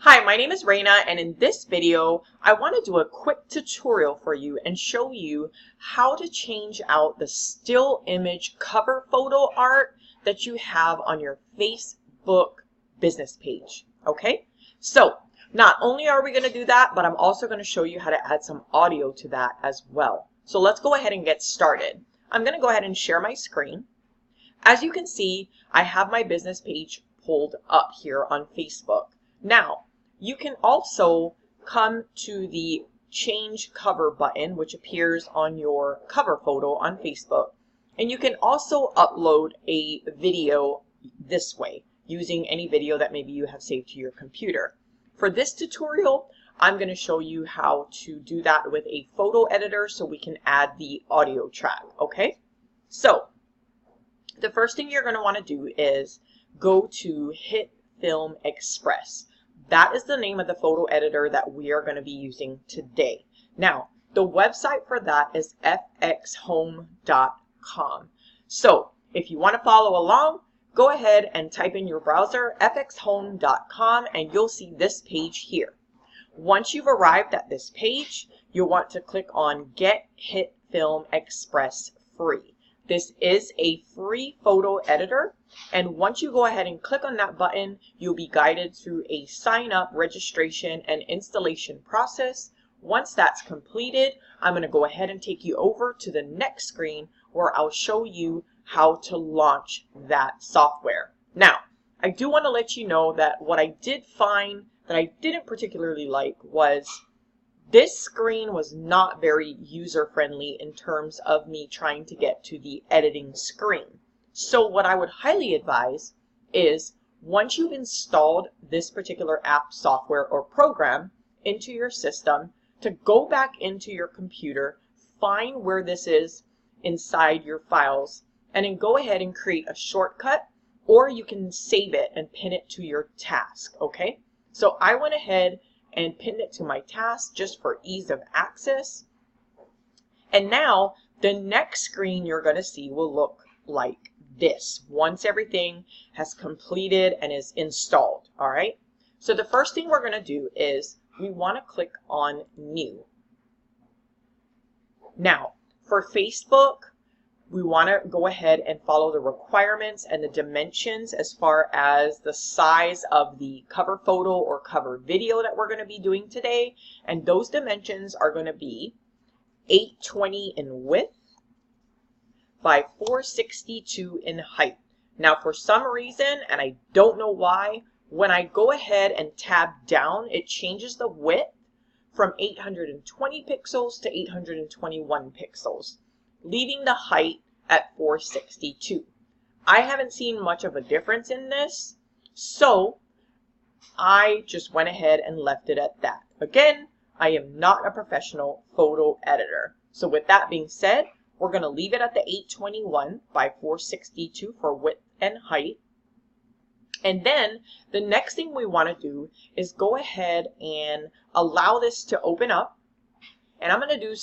Hi, my name is Raina, and in this video, I want to do a quick tutorial for you and show you how to change out the still image cover photo art that you have on your Facebook business page. Okay, so not only are we going to do that, but I'm also going to show you how to add some audio to that as well. So let's go ahead and get started. I'm going to go ahead and share my screen. As you can see, I have my business page pulled up here on Facebook. Now, you can also come to the change cover button, which appears on your cover photo on Facebook. And you can also upload a video this way, using any video that maybe you have saved to your computer. For this tutorial, I'm going to show you how to do that with a photo editor so we can add the audio track, okay? So, the first thing you're going to want to do is go to Hit Film Express. That is the name of the photo editor that we are going to be using today. Now, the website for that is fxhome.com. So, if you want to follow along, go ahead and type in your browser fxhome.com and you'll see this page here. Once you've arrived at this page, you'll want to click on Get Hit Film Express Free. This is a free photo editor, and once you go ahead and click on that button, you'll be guided through a sign up, registration, and installation process. Once that's completed, I'm going to go ahead and take you over to the next screen where I'll show you how to launch that software. Now, I do want to let you know that what I did find that I didn't particularly like was this screen was not very user-friendly in terms of me trying to get to the editing screen. So what I would highly advise is once you've installed this particular app, software, or program into your system, to go back into your computer, find where this is inside your files, and then go ahead and create a shortcut, or you can save it and pin it to your task, okay? So I went ahead and pinned it to my task just for ease of access. And now the next screen you're going to see will look like this once everything has completed and is installed. All right. So the first thing we're going to do is we want to click on New. Now for Facebook, we want to go ahead and follow the requirements and the dimensions as far as the size of the cover photo or cover video that we're going to be doing today. And those dimensions are going to be 820 in width by 462 in height. Now, for some reason, and I don't know why, when I go ahead and tab down, it changes the width from 820 pixels to 821 pixels. Leaving the height at 462. I haven't seen much of a difference in this, so I just went ahead and left it at that. Again, I am not a professional photo editor. So with that being said, we're going to leave it at the 821 by 462 for width and height. And then the next thing we want to do is go ahead and allow this to open up. And I'm going to do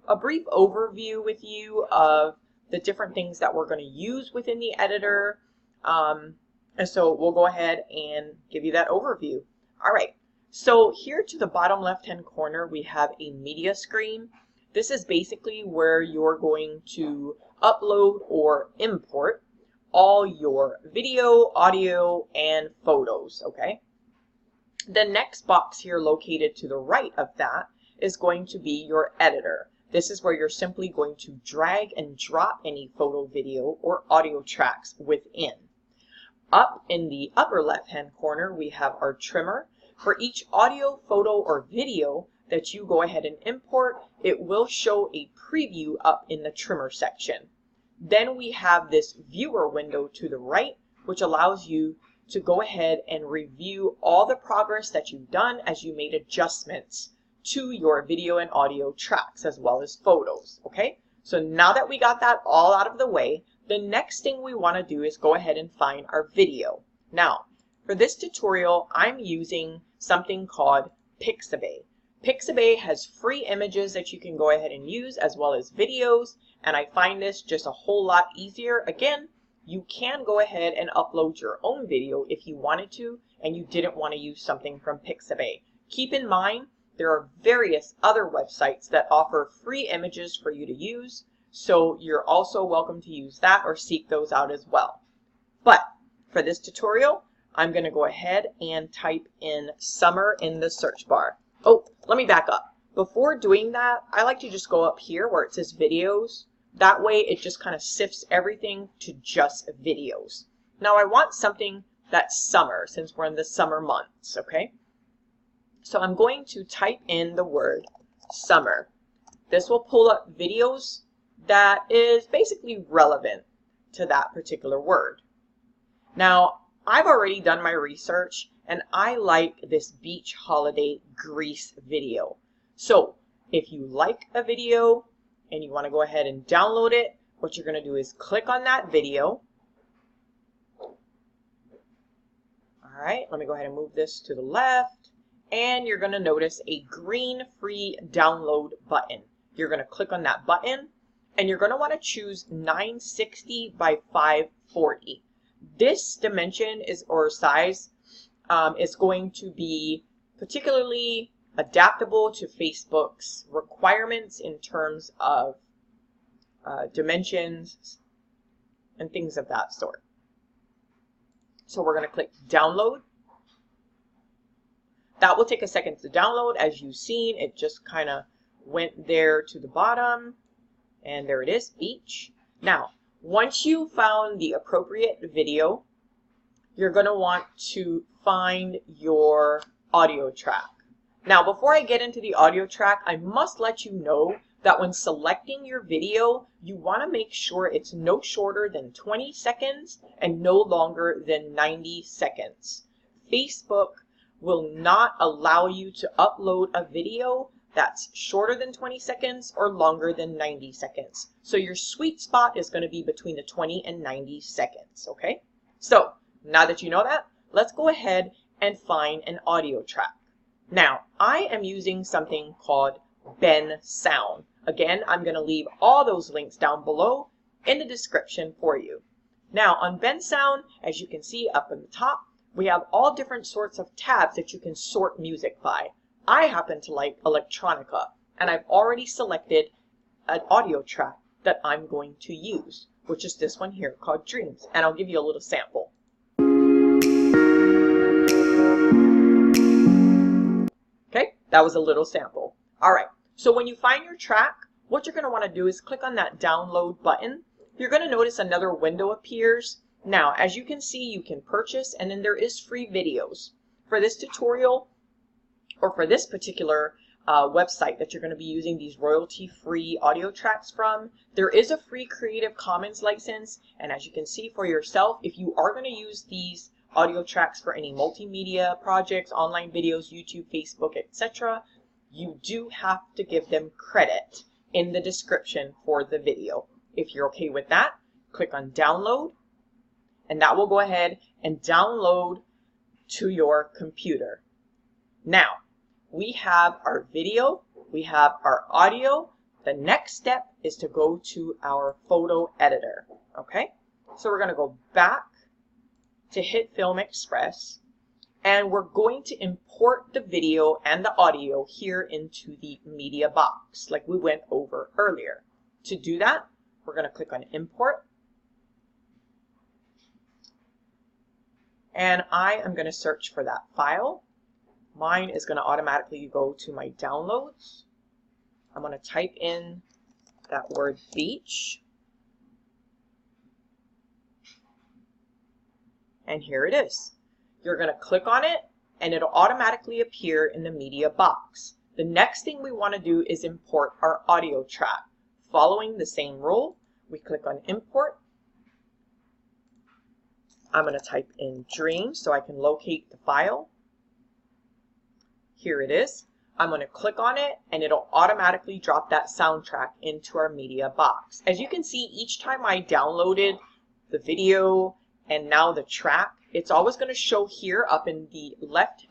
a brief overview with you of the different things that we're going to use within the editor. And so we'll go ahead and give you that overview. All right. So here to the bottom left-hand corner, we have a media screen. This is basically where you're going to upload or import all your video, audio, and photos. Okay. The next box here located to the right of that is going to be your editor. This is where you're simply going to drag and drop any photo, video, or audio tracks within. Up in the upper left-hand corner, we have our trimmer. For each audio, photo, or video that you go ahead and import, it will show a preview up in the trimmer section. Then we have this viewer window to the right, which allows you to go ahead and review all the progress that you've done as you made adjustments to your video and audio tracks as well as photos. Okay, so now that we got that all out of the way, the next thing we want to do is go ahead and find our video. Now, for this tutorial, I'm using something called Pixabay. Pixabay has free images that you can go ahead and use as well as videos, and I find this just a whole lot easier. Again, you can go ahead and upload your own video if you wanted to and you didn't want to use something from Pixabay. Keep in mind, there are various other websites that offer free images for you to use, so you're also welcome to use that or seek those out as well. But for this tutorial, I'm going to go ahead and type in summer in the search bar. Oh, let me back up. Before doing that, I like to just go up here where it says videos. That way it just kind of sifts everything to just videos. Now I want something that's summer since we're in the summer months, okay? So I'm going to type in the word summer. This will pull up videos that is basically relevant to that particular word. Now, I've already done my research and I like this beach holiday Greece video. So if you like a video and you want to go ahead and download it, what you're going to do is click on that video. All right, let me go ahead and move this to the left. And you're going to notice a green free download button. You're going to click on that button and you're going to want to choose 960 by 540. This dimension is or size is going to be particularly adaptable to Facebook's requirements in terms of dimensions and things of that sort. So we're going to click download. That will take a second to download. As you've seen, it just kind of went there to the bottom. And there it is, beach. Now, once you found the appropriate video, you're going to want to find your audio track. Now, before I get into the audio track, I must let you know that when selecting your video, you want to make sure it's no shorter than 20 seconds and no longer than 90 seconds. Facebook will not allow you to upload a video that's shorter than 20 seconds or longer than 90 seconds. So your sweet spot is going to be between the 20 and 90 seconds, okay? So now that you know that, let's go ahead and find an audio track. Now, I am using something called Ben Sound. Again, I'm going to leave all those links down below in the description for you. Now, on Ben Sound, as you can see up in the top, we have all different sorts of tabs that you can sort music by. I happen to like electronica, and I've already selected an audio track that I'm going to use, which is this one here called Dreams, and I'll give you a little sample. Okay, that was a little sample. All right, so when you find your track, what you're going to want to do is click on that download button. You're going to notice another window appears. Now, as you can see, you can purchase, and then there is free videos. For this tutorial, or for this particular website that you're going to be using these royalty-free audio tracks from, there is a free Creative Commons license, and as you can see for yourself, if you are going to use these audio tracks for any multimedia projects, online videos, YouTube, Facebook, etc., you do have to give them credit in the description for the video. If you're okay with that, click on download, and that will go ahead and download to your computer. Now, we have our video, we have our audio. The next step is to go to our photo editor, okay? So we're going to go back to Hit Film Express, and we're going to import the video and the audio here into the media box like we went over earlier. To do that, we're going to click on Import, and I am going to search for that file. Mine is going to automatically go to my downloads. I'm going to type in that word beach. And here it is. You're going to click on it and it'll automatically appear in the media box. The next thing we want to do is import our audio track. Following the same rule, we click on Import. I'm going to type in Dreams so I can locate the file. Here it is. I'm going to click on it and it'll automatically drop that soundtrack into our media box. As you can see, each time I downloaded the video and now the track, it's always going to show here up in the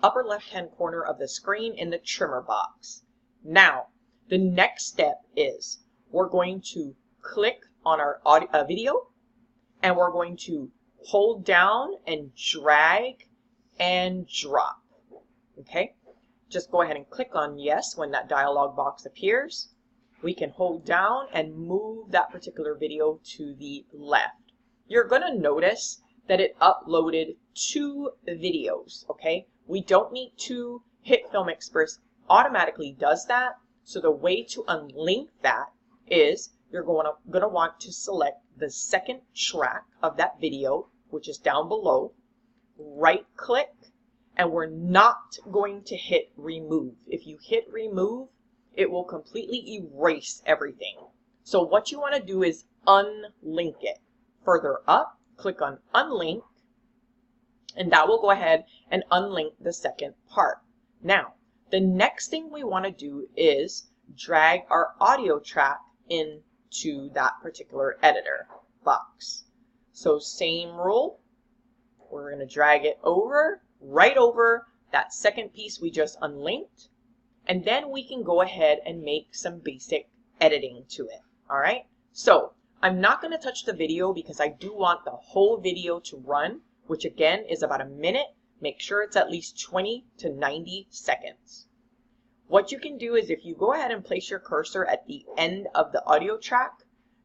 upper left-hand corner of the screen in the trimmer box. Now, the next step is we're going to click on our video, and we're going to hold down and drag and drop. Okay, just go ahead and click on yes when that dialog box appears. We can hold down and move that particular video to the left. You're going to notice that it uploaded 2 videos, okay? We don't need to. HitFilm Express automatically does that. So the way to unlink that is you're going to want to select the second track of that video, which is down below, right click, and we're not going to hit remove. If you hit remove, it will completely erase everything. So what you want to do is unlink it. Further up, click on unlink, and that will go ahead and unlink the second part. Now, the next thing we want to do is drag our audio track into that particular editor box. So same rule, we're going to drag it over, right over that second piece we just unlinked, and then we can go ahead and make some basic editing to it. All right, so I'm not going to touch the video because I do want the whole video to run, which again is about a minute. Make sure it's at least 20 to 90 seconds. What you can do is if you go ahead and place your cursor at the end of the audio track,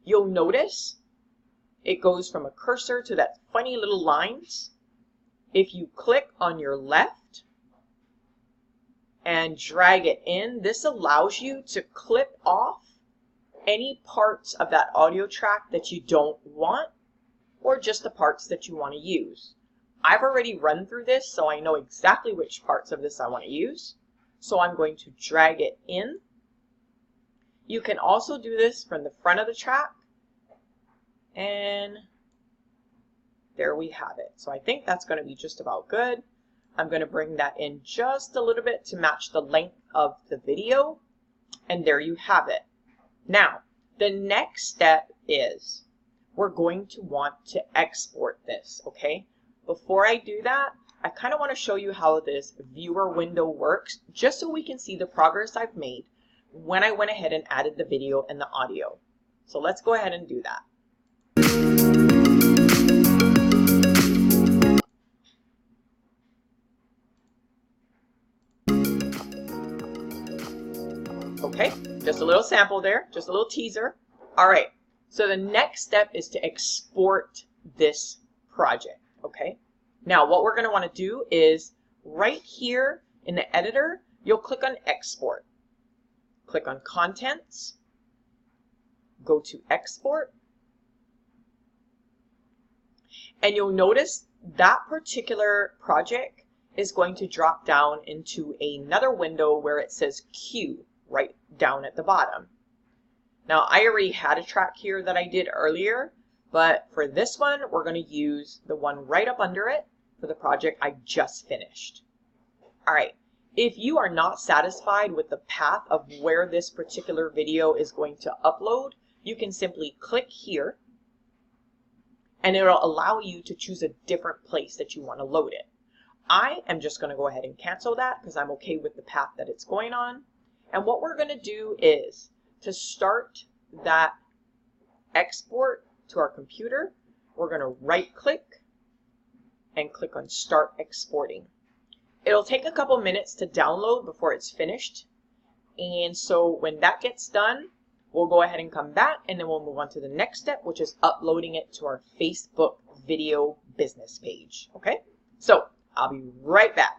you'll notice it goes from a cursor to that funny little lines. If you click on your left and drag it in, this allows you to clip off any parts of that audio track that you don't want, or just the parts that you want to use. I've already run through this, so I know exactly which parts of this I want to use. So I'm going to drag it in. You can also do this from the front of the track, and there we have it. So I think that's going to be just about good. I'm going to bring that in just a little bit to match the length of the video, and there you have it. Now, the next step is we're going to want to export this, okay? Before I do that, I kind of want to show you how this viewer window works, just so we can see the progress I've made when I went ahead and added the video and the audio. So let's go ahead and do that. Okay, just a little sample there, just a little teaser. All right, so the next step is to export this project, okay? Now, what we're going to want to do is right here in the editor, you'll click on Export. Click on Contents, go to Export, and you'll notice that particular project is going to drop down into another window where it says Queue right down at the bottom. Now, I already had a track here that I did earlier, but for this one, we're going to use the one right up under it for the project I just finished. All right, if you are not satisfied with the path of where this particular video is going to upload, you can simply click here, and it'll allow you to choose a different place that you want to load it. I am just going to go ahead and cancel that because I'm okay with the path that it's going on. And what we're going to do is to start that export to our computer, we're going to right click and click on Start Exporting. It'll take a couple minutes to download before it's finished. And so when that gets done, we'll go ahead and come back, and then we'll move on to the next step, which is uploading it to our Facebook video business page. Okay, so I'll be right back.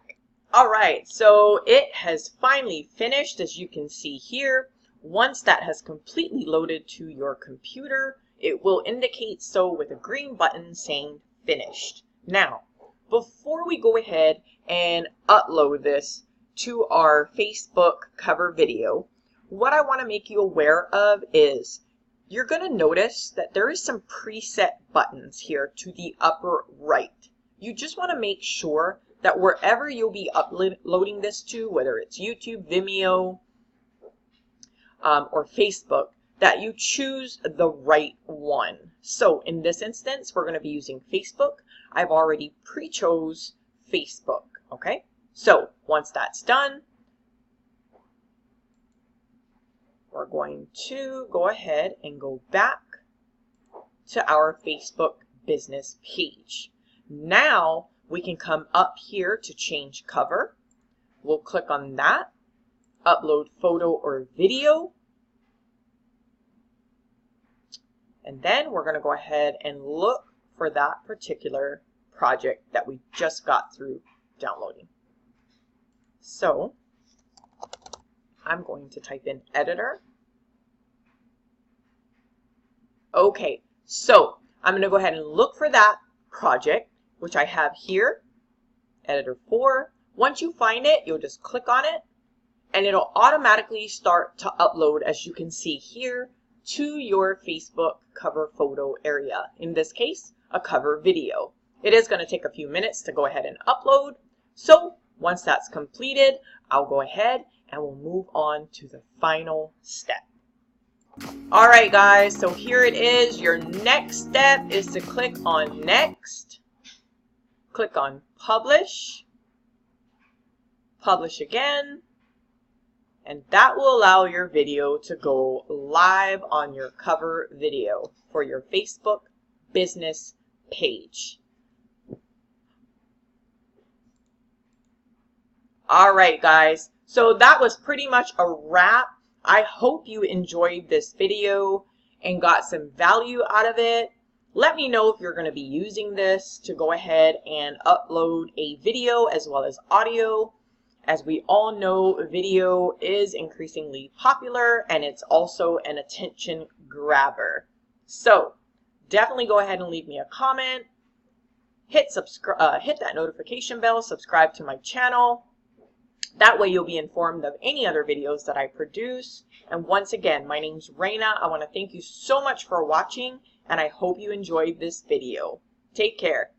All right, so it has finally finished, as you can see here. Once that has completely loaded to your computer, it will indicate so with a green button saying finished. Now, before we go ahead and upload this to our Facebook cover video, what I want to make you aware of is you're going to notice that there is some preset buttons here to the upper right. You just want to make sure that wherever you'll be uploading this to, whether it's YouTube, Vimeo, or Facebook, that you choose the right one. So in this instance, we're going to be using Facebook. I've already pre-chose Facebook, okay? So once that's done, we're going to go ahead and go back to our Facebook business page. Now we can come up here to change cover. We'll click on that, upload photo or video. And then we're going to go ahead and look for that particular project that we just got through downloading. So I'm going to type in editor. Okay, so I'm going to go ahead and look for that project, which I have here, editor 4. Once you find it, you'll just click on it and it'll automatically start to upload, as you can see here, to your Facebook cover photo area. In this case, a cover video. It is going to take a few minutes to go ahead and upload. So once that's completed, I'll go ahead and we'll move on to the final step. All right, guys, so here it is. Your next step is to click on Next. Click on Publish. Publish again. And that will allow your video to go live on your cover video for your Facebook business page. All right, guys, so that was pretty much a wrap. I hope you enjoyed this video and got some value out of it. Let me know if you're going to be using this to go ahead and upload a video as well as audio. As we all know, video is increasingly popular and it's also an attention grabber. So definitely go ahead and leave me a comment. Hit that notification bell, subscribe to my channel. That way you'll be informed of any other videos that I produce. And once again, my name's Raina. I want to thank you so much for watching and I hope you enjoyed this video. Take care.